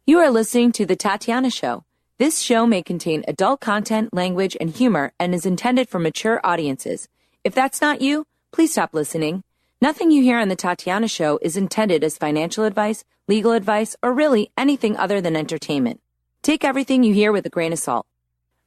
You are listening to The Tatiana Show. This show may contain adult content, language, and humor and is intended for mature audiences. If that's not you, please stop listening. Nothing you hear on The Tatiana Show is intended as financial advice, legal advice, or really anything other than entertainment. Take everything you hear with a grain of salt.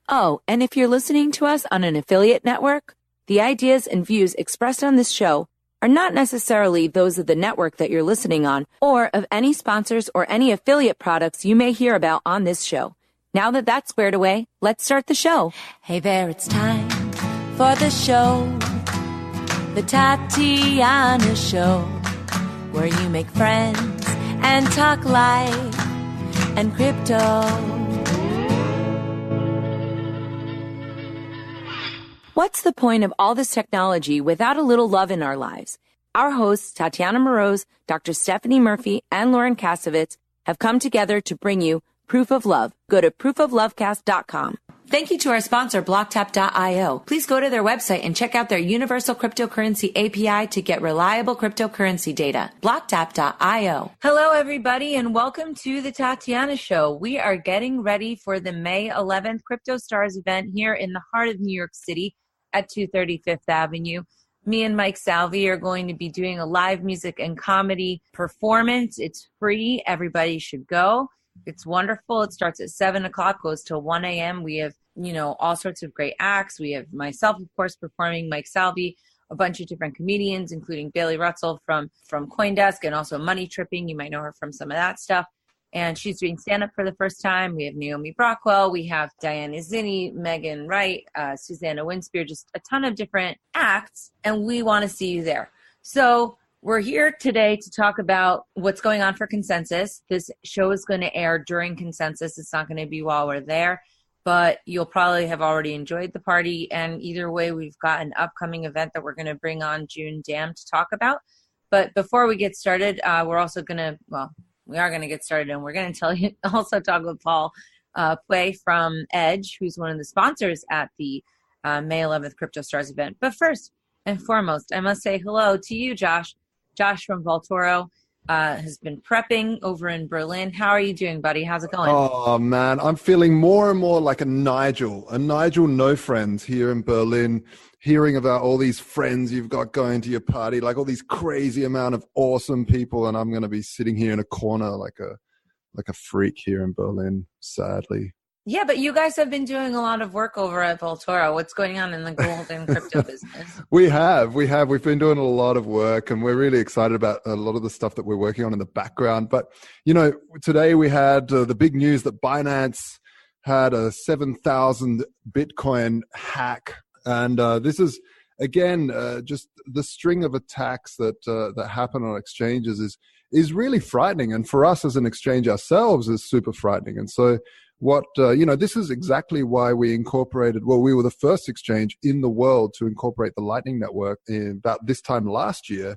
Oh, and if you're listening to us on an affiliate network, the ideas and views expressed on this show are not necessarily those of the network that you're listening on or of any sponsors or any affiliate products you may hear about on this show. Now that that's squared away, let's start the show. Hey there, it's time for the show, The Tatiana Show, where you make friends and talk life and crypto. What's the point of all this technology without a little love in our lives? Our hosts, Tatiana Moroz, Dr. Stephanie Murphy, and Lauren Kasovitz have come together to bring you Proof of Love. Go to proofoflovecast.com. Thank you to our sponsor, blocktap.io. Please go to their website and check out their universal cryptocurrency API to get reliable cryptocurrency data. blocktap.io. Hello, everybody, and welcome to the Tatiana Show. We are getting ready for the May 11th Crypto Stars event here in the heart of New York City at 230 Fifth Avenue. Me and Mike Salvi are going to be doing a live music and comedy performance. It's free. Everybody should go. It's wonderful. It starts at 7 o'clock, goes till 1 a.m. We have, all sorts of great acts. We have myself, of course, performing, Mike Salvi, a bunch of different comedians, including Bailey Russell from CoinDesk and also Money Tripping. You might know her from some of that stuff. And she's doing stand-up for the first time. We have Naomi Brockwell. We have Diana Zinni, Megan Wright, Susanna Winspear, just a ton of different acts. And we want to see you there. So we're here today to talk about what's going on for Consensus. This show is going to air during Consensus. It's not going to be while we're there, but you'll probably have already enjoyed the party. And either way, we've got an upcoming event that we're going to bring on Jun Dam to talk about. But before we get started, we are going to get started, and we're going to also talk with Paul Puey from Edge, who's one of the sponsors at the May 11th Crypto Stars event. But first and foremost, I must say hello to you, Josh. Josh from Voltoro has been prepping over in Berlin. How are you doing, buddy? How's it going? Oh, man, I'm feeling more and more like a Nigel no friends here in Berlin, hearing about all these friends you've got going to your party, like all these crazy amount of awesome people, and I'm going to be sitting here in a corner like a freak here in Berlin, sadly. Yeah, but you guys have been doing a lot of work over at Voltoro. What's going on in the gold and crypto business? We've been doing a lot of work, and we're really excited about a lot of the stuff that we're working on in the background. But, today we had the big news that Binance had a 7,000 Bitcoin hack. And this is, again, just the string of attacks that happen on exchanges is really frightening. And for us as an exchange ourselves is super frightening. And so this is exactly why we were the first exchange in the world to incorporate the Lightning Network in about this time last year,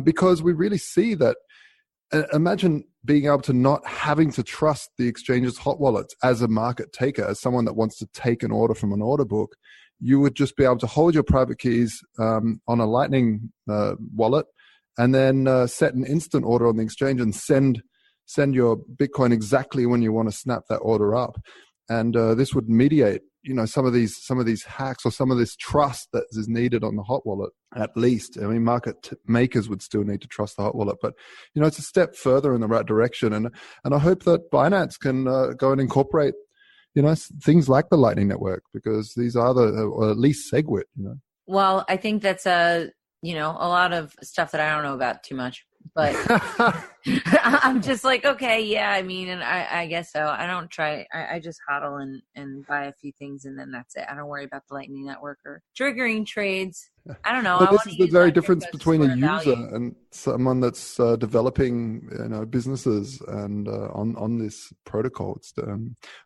because we really see that. Imagine being able to not having to trust the exchange's hot wallets as a market taker, as someone that wants to take an order from an order book. You would just be able to hold your private keys on a Lightning wallet and then set an instant order on the exchange and send your Bitcoin exactly when you want to snap that order up. And this would mediate, some of these hacks or some of this trust that is needed on the hot wallet, at least. I mean, market makers would still need to trust the hot wallet, but, it's a step further in the right direction. And I hope that Binance can go and incorporate, things like the Lightning Network, because these are or at least SegWit, Well, I think that's a lot of stuff that I don't know about too much. But I'm just like, okay, yeah, I mean, and I guess so. I don't try. I just hodl and buy a few things, and then that's it. I don't worry about the Lightning Network or triggering trades. I don't know. But this is the very difference between a user and someone that's developing, businesses and on this protocol. It's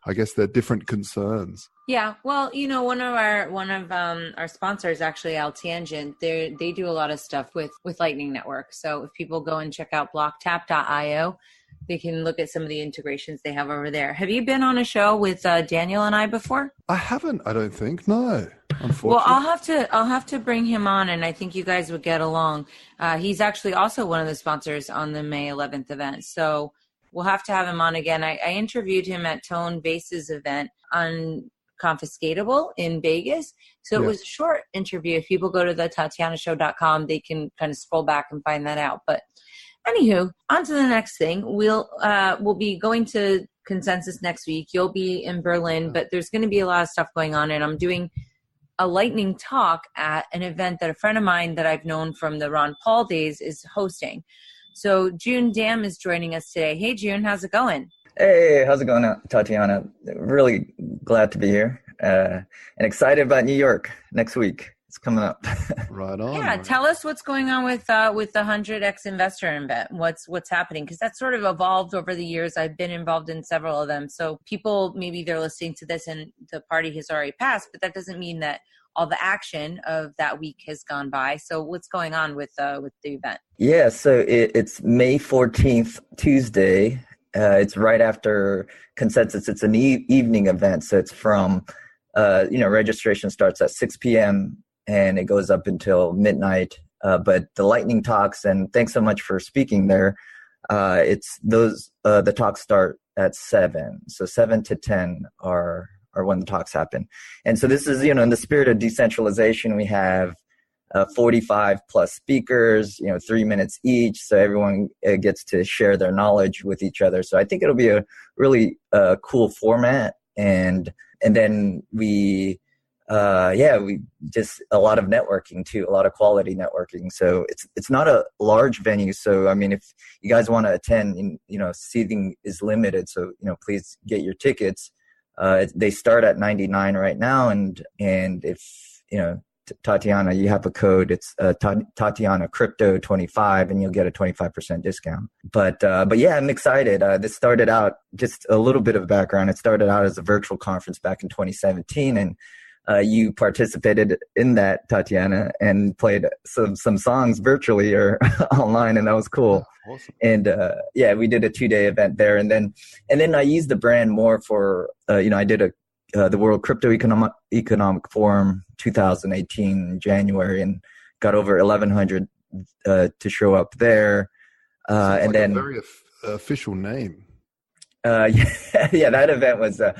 I guess they're different concerns. Yeah, well, one of our sponsors, actually, Altangent, they do a lot of stuff with Lightning Network. So if people go and check out blocktap.io, they can look at some of the integrations they have over there. Have you been on a show with Daniel and I before? I haven't. I don't think. No. Unfortunately. Well, I'll have to bring him on, and I think you guys would get along. He's actually also one of the sponsors on the May 11th event. So We'll have to have him on again. I interviewed him at Tone Base's event on Confiscatable in Vegas. So it was a short interview. If people go to the TatianaShow.com, they can kind of scroll back and find that out. But anywho, on to the next thing. We'll be going to Consensus next week. You'll be in Berlin, but there's going to be a lot of stuff going on, and I'm doing a lightning talk at an event that a friend of mine that I've known from the Ron Paul days is hosting. So Jun Dam is joining us today. Hey, Jun, how's it going? Hey, how's it going, Tatiana? Really glad to be here and excited about New York next week. It's coming up. Right on. Yeah, tell us what's going on with the 100X Investor event. What's happening? Because that's sort of evolved over the years. I've been involved in several of them. So people, maybe they're listening to this and the party has already passed, but that doesn't mean that all the action of that week has gone by. So what's going on with the event? Yeah, so it's May 14th, Tuesday. It's right after Consensus. It's an evening event. So it's from, registration starts at 6 p.m. and it goes up until midnight. But the lightning talks, and thanks so much for speaking there. The talks start at 7. So 7 to 10 are when the talks happen. And so this is, in the spirit of decentralization, we have 45 plus speakers, 3 minutes each. So everyone gets to share their knowledge with each other. So I think it'll be a really cool format. And then we just a lot of networking too, a lot of quality networking. So it's not a large venue. So, I mean, if you guys want to attend, seating is limited. So, please get your tickets. They start at $99 right now. And if, Tatiana, you have a code. It's Tatiana Crypto 25, and you'll get a 25% discount. But yeah, I'm excited. This started out, just a little bit of background. It started out as a virtual conference back in 2017, and you participated in that, Tatiana, and played some songs virtually or online, and that was cool. Awesome. And we did a 2-day event there, and then I used the brand more for I did the World Crypto Economic Forum 2018 in January, and got over 1,100 to show up there. And then a very official name. Yeah, that event was so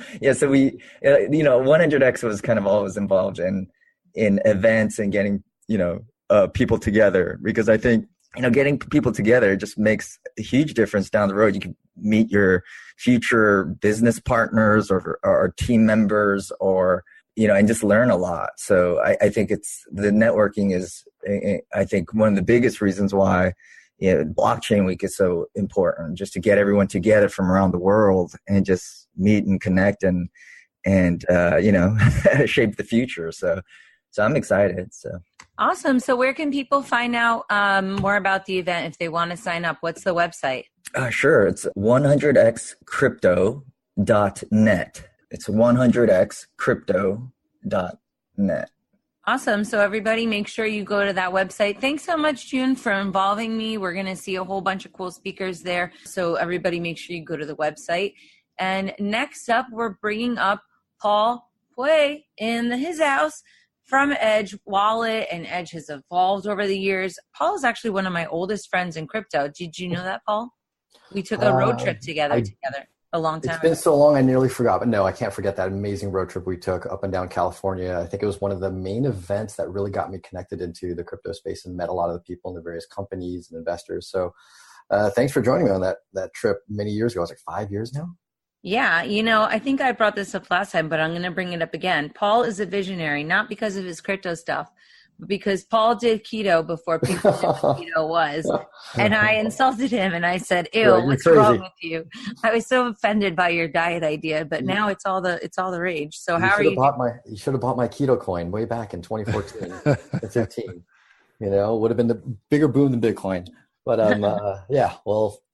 we 100X was kind of always involved in events and getting people together, because I think getting people together just makes a huge difference down the road. You can meet your future business partners or team members, or and just learn a lot. So I think the networking is, I think, one of the biggest reasons why Blockchain Week is so important, just to get everyone together from around the world and just meet and connect and shape the future. So I'm excited. So awesome. So where can people find out more about the event if they want to sign up? What's the website? Sure. It's 100xcrypto.net. It's 100xcrypto.net. Awesome. So everybody, make sure you go to that website. Thanks so much, Jun, for involving me. We're going to see a whole bunch of cool speakers there. So everybody, make sure you go to the website. And next up, we're bringing up Paul Puey in his house from Edge Wallet, and Edge has evolved over the years. Paul is actually one of my oldest friends in crypto. Did you know that, Paul? We took a road trip together a long time ago. It's been so long, I nearly forgot. But no, I can't forget that amazing road trip we took up and down California. I think it was one of the main events that really got me connected into the crypto space and met a lot of the people in the various companies and investors. So thanks for joining me on that trip many years ago. It was like 5 years now. Yeah, I think I brought this up last time, but I'm going to bring it up again. Paul is a visionary, not because of his crypto stuff, but because Paul did keto before people knew what keto was. And I insulted him and I said, ew, what's wrong with you? I was so offended by your diet idea, but now it's all the rage. So how are you? You should have bought my keto coin way back in 2014 and 15. Would have been the bigger boom than Bitcoin. But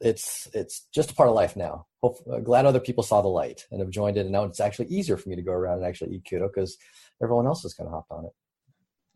it's just a part of life now. Glad other people saw the light and have joined it, and now it's actually easier for me to go around and actually eat keto because everyone else has kind of hopped on it.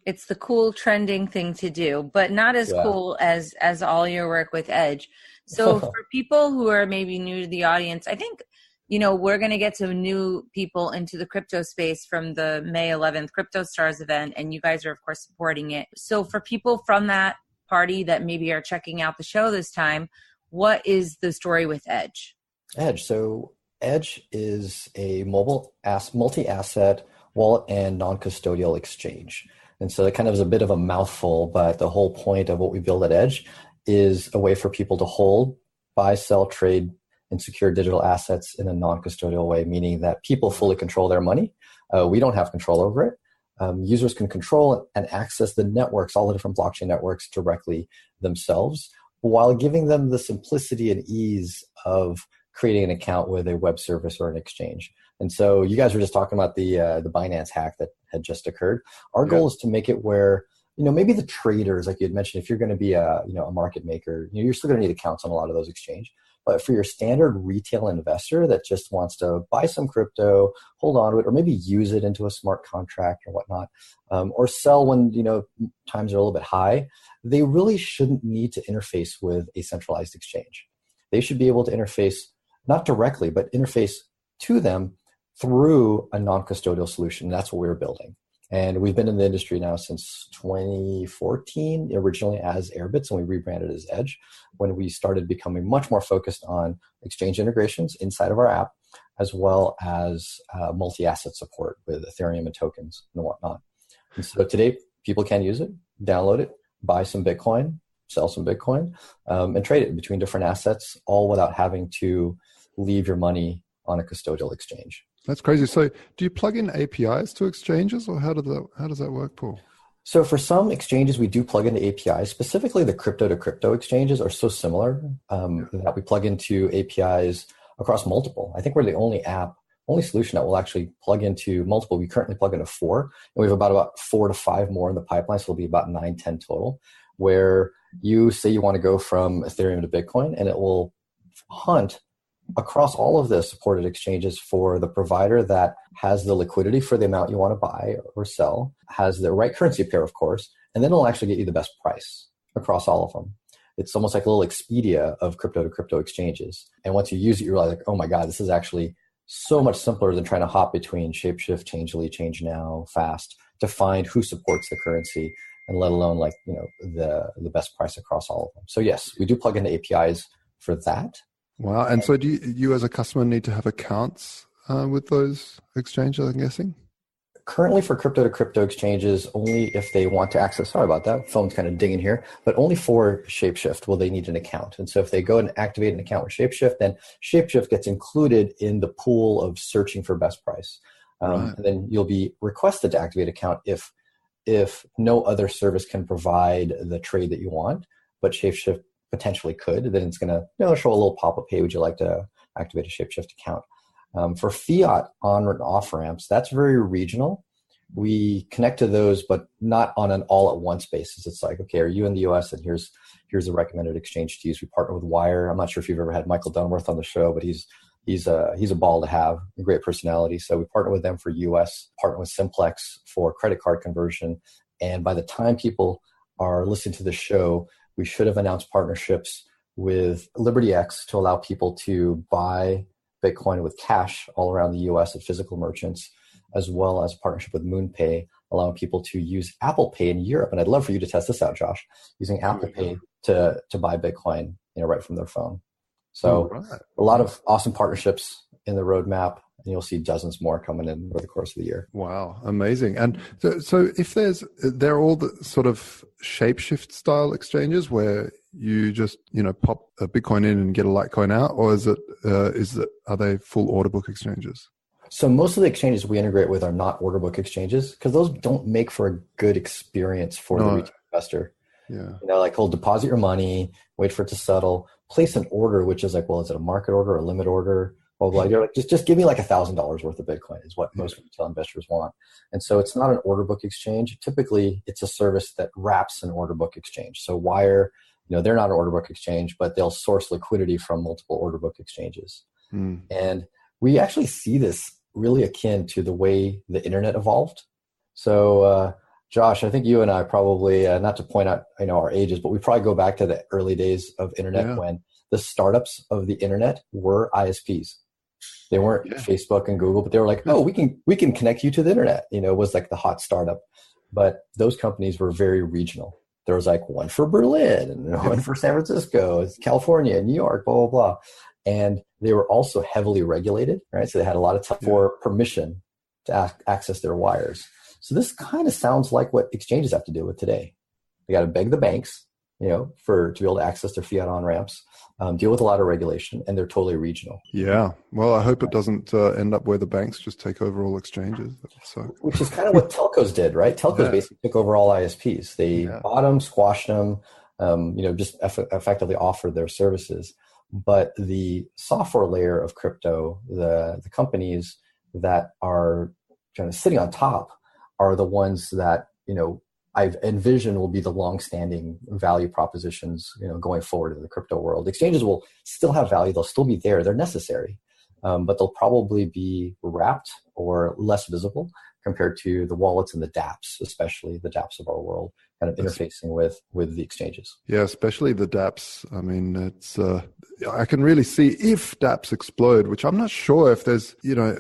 It's the cool trending thing to do, but not as cool as all your work with Edge. So for people who are maybe new to the audience, I think we're going to get some new people into the crypto space from the May 11th Crypto Stars event, and you guys are of course supporting it. So for people from that party that maybe are checking out the show this time, what is the story with Edge? Edge. So Edge is a multi-asset wallet and non-custodial exchange. And so that kind of is a bit of a mouthful, but the whole point of what we build at Edge is a way for people to hold, buy, sell, trade, and secure digital assets in a non-custodial way, meaning that people fully control their money. We don't have control over it. Users can control and access the networks, all the different blockchain networks directly themselves, while giving them the simplicity and ease of creating an account with a web service or an exchange. And so you guys were just talking about the Binance hack that had just occurred. Our goal is to make it where, maybe the traders, like you had mentioned, if you're going to be a market maker, you're still going to need accounts on a lot of those exchanges. But for your standard retail investor that just wants to buy some crypto, hold on to it, or maybe use it into a smart contract or whatnot, or sell when times are a little bit high, they really shouldn't need to interface with a centralized exchange. They should be able to interface not directly, but interface to them through a non-custodial solution. That's what we're building. And we've been in the industry now since 2014, originally as Airbits, and we rebranded as Edge when we started becoming much more focused on exchange integrations inside of our app, as well as multi-asset support with Ethereum and tokens and whatnot. And so today, people can use it, download it, buy some Bitcoin, sell some Bitcoin, and trade it between different assets, all without having to leave your money on a custodial exchange. That's crazy. So do you plug in APIs to exchanges, or how does that work, Paul? So for some exchanges, we do plug into APIs. Specifically, the crypto-to-crypto exchanges are so similar that we plug into APIs across multiple. I think we're the only solution that will actually plug into multiple. We currently plug into 4, and we have about 4 to 5 more in the pipeline, so it'll be about 9, 10 total, where you say you want to go from Ethereum to Bitcoin, and it will hunt across all of the supported exchanges for the provider that has the liquidity for the amount you want to buy or sell, has the right currency pair, of course, and then it'll actually get you the best price across all of them. It's almost like a little Expedia of crypto-to-crypto exchanges. And once you use it, you're like, oh my God, this is actually so much simpler than trying to hop between Shapeshift, Changely, Change Now, Fast to find who supports the currency, and let alone the best price across all of them. So yes, we do plug into APIs for that. Wow. And so do you as a customer need to have accounts with those exchanges, I'm guessing? Currently for crypto-to-crypto exchanges, only if they want to access, sorry about that, phone's kind of dinging here, but only for Shapeshift will they need an account. And so if they go and activate an account with Shapeshift, then Shapeshift gets included in the pool of searching for best price. Right. And then you'll be requested to activate an account if no other service can provide the trade that you want, but Shapeshift potentially could, then it's going to show a little pop-up, hey, would you like to activate a Shapeshift account? For fiat on and off ramps, that's very regional. We connect to those, but not on an all-at-once basis. It's like, okay, are you in the US? And here's a recommended exchange to use. We partner with Wire. I'm not sure if you've ever had Michael Dunworth on the show, but he's a ball to have, a great personality. So we partner with them for US, partner with Simplex for credit card conversion. And by the time people are listening to the show, we should have announced partnerships with LibertyX to allow people to buy Bitcoin with cash all around the US at physical merchants, as well as a partnership with MoonPay, allowing people to use Apple Pay in Europe. And I'd love for you to test this out, Josh, using Apple Pay to buy Bitcoin, right from their phone. So a lot of awesome partnerships in the roadmap, and you'll see dozens more coming in over the course of the year. Wow, amazing. And so if they're all the sort of Shapeshift style exchanges where you just, pop a Bitcoin in and get a Litecoin out, or are they full order book exchanges? So most of the exchanges we integrate with are not order book exchanges because those don't make for a good experience for the retail investor. Yeah. He'll deposit your money, wait for it to settle, place an order, which is like, well, is it a market order or a limit order? Blah, blah. You're like, just give me like $1,000 worth of Bitcoin is what most retail investors want. And so it's not an order book exchange. Typically, it's a service that wraps an order book exchange. So Wire, they're not an order book exchange, but they'll source liquidity from multiple order book exchanges. And we actually see this really akin to the way the internet evolved. So, Josh, I think you and I probably, not to point out, our ages, but we probably go back to the early days of internet when the startups of the internet were ISPs. They weren't Facebook and Google, but they were like, oh, we can connect you to the internet. It was like the hot startup. But those companies were very regional. there was like one for Berlin and one for San Francisco, California, New York, blah, blah, blah. And they were also heavily regulated, right? So they had a lot of time for permission to access their wires. So this kind of sounds like what exchanges have to deal with today. They got to beg the banks, to be able to access their fiat on-ramps, deal with a lot of regulation, and they're totally regional. Yeah. Well, I hope it doesn't end up where the banks just take over all exchanges. Which is kind of what telcos did, right? Telcos basically took over all ISPs. They bought them, squashed them, just effectively offered their services. But the software layer of crypto, the companies that are kind of sitting on top are the ones that, I've envisioned will be the long-standing value propositions, going forward in the crypto world. Exchanges will still have value. They'll still be there. They're necessary, but they'll probably be wrapped or less visible compared to the wallets and the dApps, especially the dApps of our world, kind of interfacing with the exchanges. Yeah, especially the dApps. I mean, it's I can really see if dApps explode, which I'm not sure if there's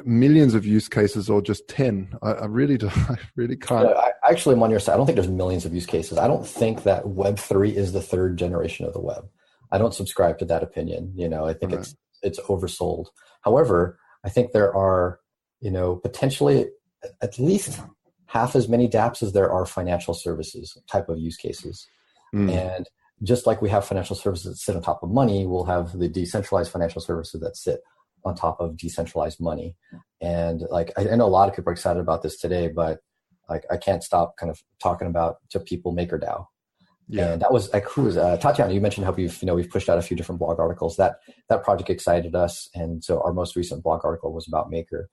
millions of use cases or just 10. I really can't. I actually am on your side. I don't think there's millions of use cases. I don't think that Web3 is the third generation of the web. I don't subscribe to that opinion. I think it's oversold. However, I think there are potentially at least half as many dApps as there are financial services type of use cases. And just like we have financial services that sit on top of money, we'll have the decentralized financial services that sit on top of decentralized money. And like, I know a lot of people are excited about this today, but like, I can't stop kind of talking about to people MakerDAO. Yeah. And that was like, Tatiana, you mentioned how we've pushed out a few different blog articles. That project excited us. And so our most recent blog article was about Maker.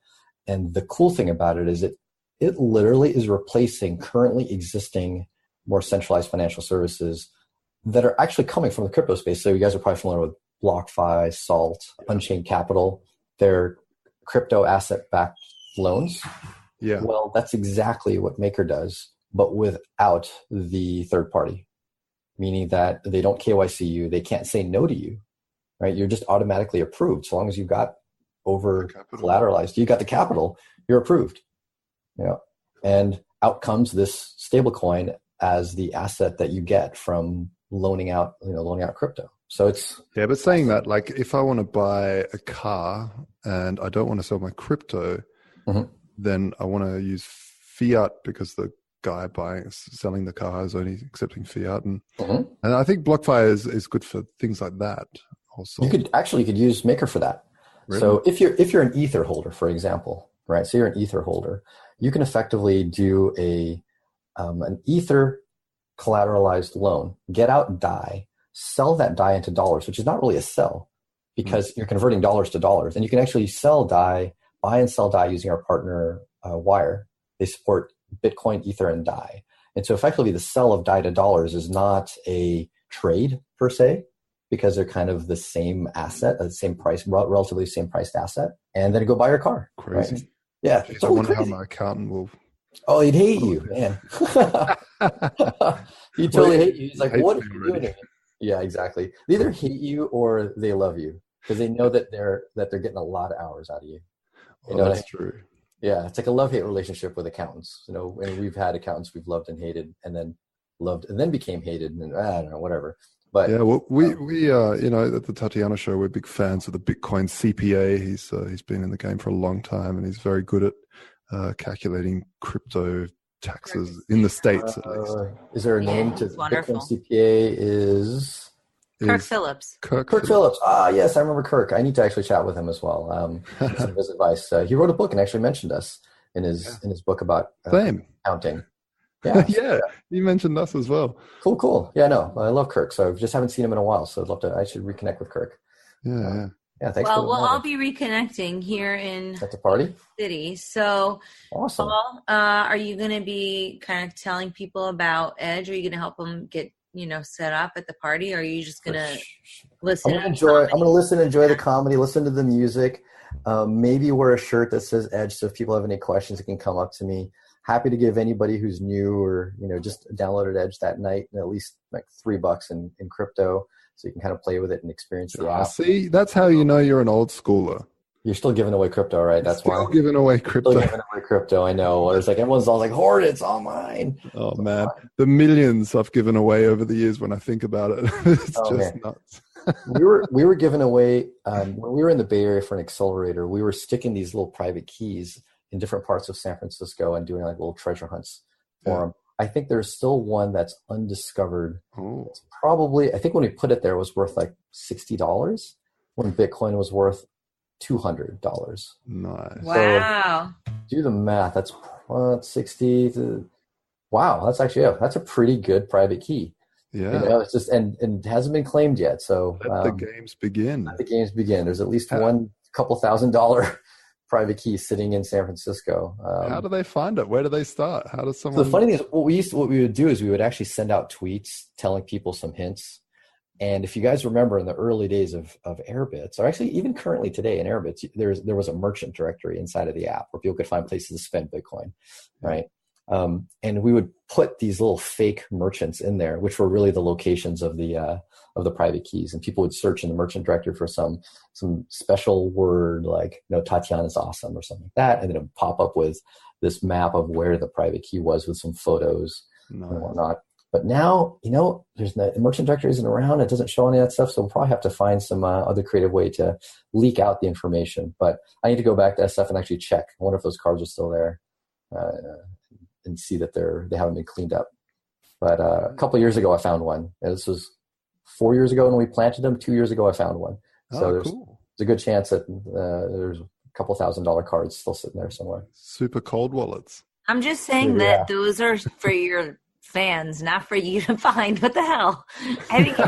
And the cool thing about it is it literally is replacing currently existing more centralized financial services that are actually coming from the crypto space. So you guys are probably familiar with BlockFi, Salt, Unchained Capital. They're crypto asset-backed loans. Yeah. Well, that's exactly what Maker does, but without the third party, meaning that they don't KYC you. They can't say no to you, right? You're just automatically approved. So long as you've got over collateralized, you got the capital, you're approved. And out comes this stablecoin as the asset that you get from loaning out crypto. So it's but saying that, like, if I want to buy a car and I don't want to sell my crypto, then I want to use fiat because the guy selling the car is only accepting fiat, and I think BlockFi is good for things like that. Also, you could use Maker for that. Really? So if you're an Ether holder, for example, right? So you're an Ether holder, you can effectively do an Ether collateralized loan, get out DAI, sell that DAI into dollars, which is not really a sell because you're converting dollars to dollars. And you can actually sell DAI, buy and sell DAI using our partner Wire. They support Bitcoin, Ether, and DAI. And so effectively the sell of DAI to dollars is not a trade per se, because they're kind of the same asset, the same price, relatively same priced asset. And then go buy your car. Crazy. Right? Yeah. Jeez, I wonder how my accountant will... Oh, he'd hate you, man. He'd totally hate you. He's like, what are you doing here? Yeah, exactly. They either hate you or they love you because they know that they're getting a lot of hours out of you. That's true. Yeah, it's like a love-hate relationship with accountants. And we've had accountants we've loved and hated, and then loved and then became hated, and I don't know, whatever. But yeah, well, we at the Tatiana show, we're big fans of the Bitcoin CPA. He's been in the game for a long time, and he's very good at calculating crypto taxes in the States, at least. Is there a name to Bitcoin CPA? Is Kirk Phillips. Kirk Phillips. Ah, yes, I remember Kirk. I need to actually chat with him as well. Some of his advice. He wrote a book and actually mentioned us in his book about accounting. Yeah, yeah, he mentioned us as well. Cool. Yeah, no, I love Kirk. So I just haven't seen him in a while. So I should reconnect with Kirk. Yeah. Yeah, thanks. Well, we'll all be reconnecting here at the party city. So, awesome. Paul, are you going to be kind of telling people about Edge? Are you going to help them get set up at the party? Or are you just going to listen? I'm going to listen, enjoy the comedy, listen to the music. Maybe wear a shirt that says Edge, so if people have any questions, they can come up to me. Happy to give anybody who's new or just downloaded Edge that night at least like $3 in crypto. So you can kind of play with it and experience the app. See, that's how you know you're an old schooler. You're still giving away crypto, right? That's Still why. giving away crypto. Still giving away crypto. I know. It's like everyone's all like, hoard it. It's all mine. Oh man, the millions I've given away over the years. When I think about it, it's just man. nuts. we were giving away when we were in the Bay Area for an accelerator. We were sticking these little private keys in different parts of San Francisco and doing like little treasure hunts for them. I think there's still one that's undiscovered. Oh. It's probably, I think when we put it there, it was worth like $60 when Bitcoin was worth $200. Nice. Wow. So do the math. That's 60 to, wow. That's actually, that's a pretty good private key. Yeah. You know, it's just, and it hasn't been claimed yet. So let the games begin. Let the games begin. There's at least one couple $1,000 private key sitting in San Francisco. How do they find it? Where do they start? How does someone? So the funny thing is, what we would do is we would actually send out tweets telling people some hints. And if you guys remember in the early days of Airbits, or actually even currently today in Airbits, there was a merchant directory inside of the app where people could find places to spend Bitcoin, right? And we would put these little fake merchants in there, which were really the locations of the private keys. And people would search in the merchant directory for some special word like, Tatiana's awesome or something like that. And then it would pop up with this map of where the private key was with some photos and whatnot. But now, the merchant directory isn't around. It doesn't show any of that stuff. So we'll probably have to find some other creative way to leak out the information. But I need to go back to SF and actually check. I wonder if those cards are still there. And see that they haven't been cleaned up. But a couple of years ago, I found one. And this was 4 years ago when we planted them. 2 years ago, I found one. So there's a good chance that there's a couple $1,000 cards still sitting there somewhere. Super cold wallets. I'm just saying that those are for your fans, not for you to find. What the hell? I think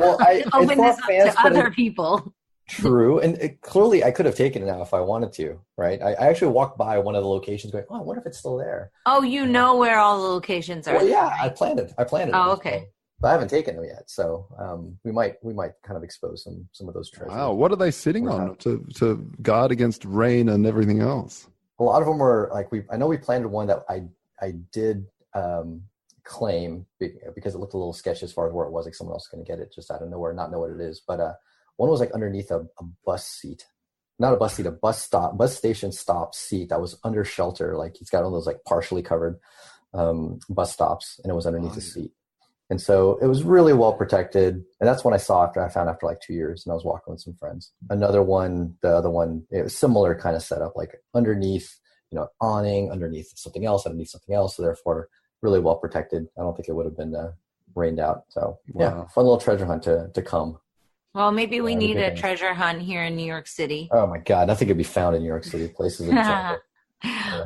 open this up to other people. True. And clearly I could have taken it now if I wanted to, right? I actually walked by one of the locations going, I wonder if it's still there. Oh, you know where all the locations are. Well, yeah, I planned it. Oh, okay. But I haven't taken them yet. So we might kind of expose some of those treasures. Wow. What are they sitting on to guard against rain and everything else? A lot of them were like, I know we planted one that I did claim because it looked a little sketchy as far as where it was, like someone else was going to get it just out of nowhere, not know what it is. But one was like underneath a bus seat, not a bus seat, a bus station stop seat that was under shelter. Like he's got one of those like partially covered bus stops, and it was underneath the seat. And so it was really well protected. And that's when I found after like 2 years, and I was walking with some friends. Another one, the other one, it was similar kind of setup, like underneath, awning, underneath something else. So therefore really well protected. I don't think it would have been rained out. So yeah, fun little treasure hunt to come. Well, maybe we need a treasure hunt here in New York City. Oh my God, nothing could be found in New York City. Places in jungle.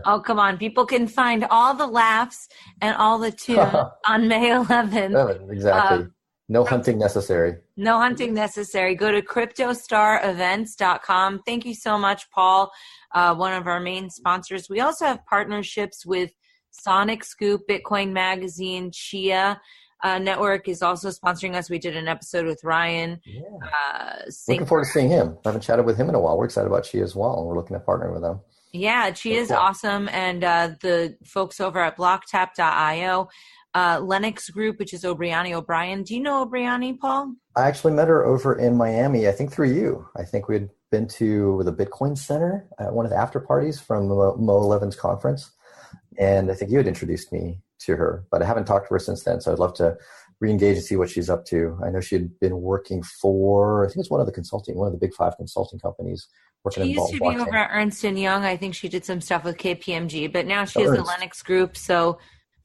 Oh, come on. People can find all the laughs and all the tune on May 11th. Exactly. No hunting necessary. No hunting necessary. Go to cryptostarevents.com. Thank you so much, Paul, one of our main sponsors. We also have partnerships with Sonic Scoop, Bitcoin Magazine, Chia. Network is also sponsoring us. We did an episode with Ryan. Yeah. Looking forward to seeing him. I haven't chatted with him in a while. We're excited about Chia as well, and we're looking at partnering with them. Yeah, Chia is awesome. And the folks over at blocktap.io, Lennox Group, which is O'Brien. Do you know O'Brien, Paul? I actually met her over in Miami, I think through you. I think we had been to the Bitcoin Center at one of the after parties from Mo 11's conference. And I think you had introduced me to her, but I haven't talked to her since then. So I'd love to re-engage and see what she's up to. I know she had been working for, I think it's one of the big 5 consulting companies. She used to be over at Ernst & Young. I think she did some stuff with KPMG, but now she has the Lennox Group. So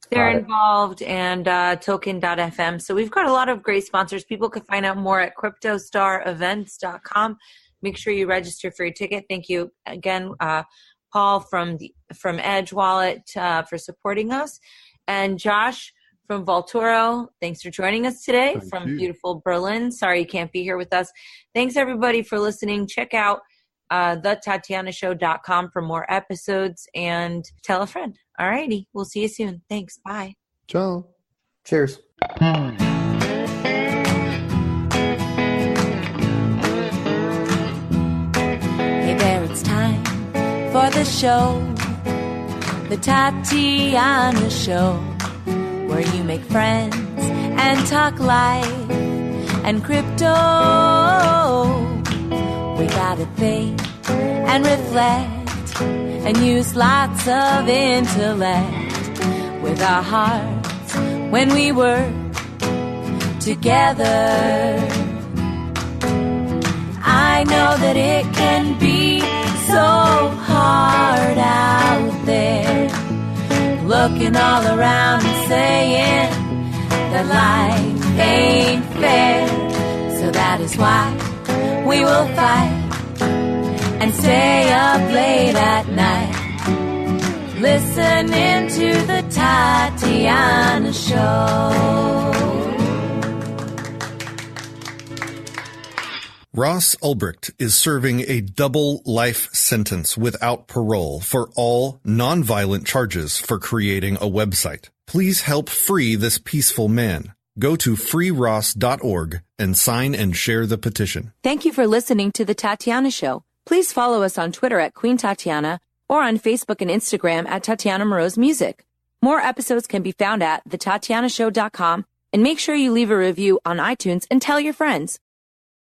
they're involved, and token.fm. So we've got a lot of great sponsors. People can find out more at cryptostarevents.com. Make sure you register for your ticket. Thank you again, Paul from Edge Wallet for supporting us. And Josh from Volturo, thanks for joining us today from beautiful Berlin. Sorry you can't be here with us. Thanks, everybody, for listening. Check out thetatianashow.com for more episodes, and tell a friend. All righty. We'll see you soon. Thanks. Bye. Ciao. Cheers. Hey there, it's time for the show, the Tatiana Show, where you make friends and talk life and crypto. We got a thing and reflect and use lots of intellect with our hearts when we work together. I know that it can be so hard out there, looking all around and saying that life ain't fair. So that is why we will fight and stay up late at night, listening to the Tatiana Show. Ross Ulbricht is serving a double life sentence without parole for all nonviolent charges for creating a website. Please help free this peaceful man. Go to freeross.org and sign and share the petition. Thank you for listening to The Tatiana Show. Please follow us on Twitter at Queen Tatiana or on Facebook and Instagram at Tatiana Moroz Music. More episodes can be found at thetatianashow.com, and make sure you leave a review on iTunes and tell your friends.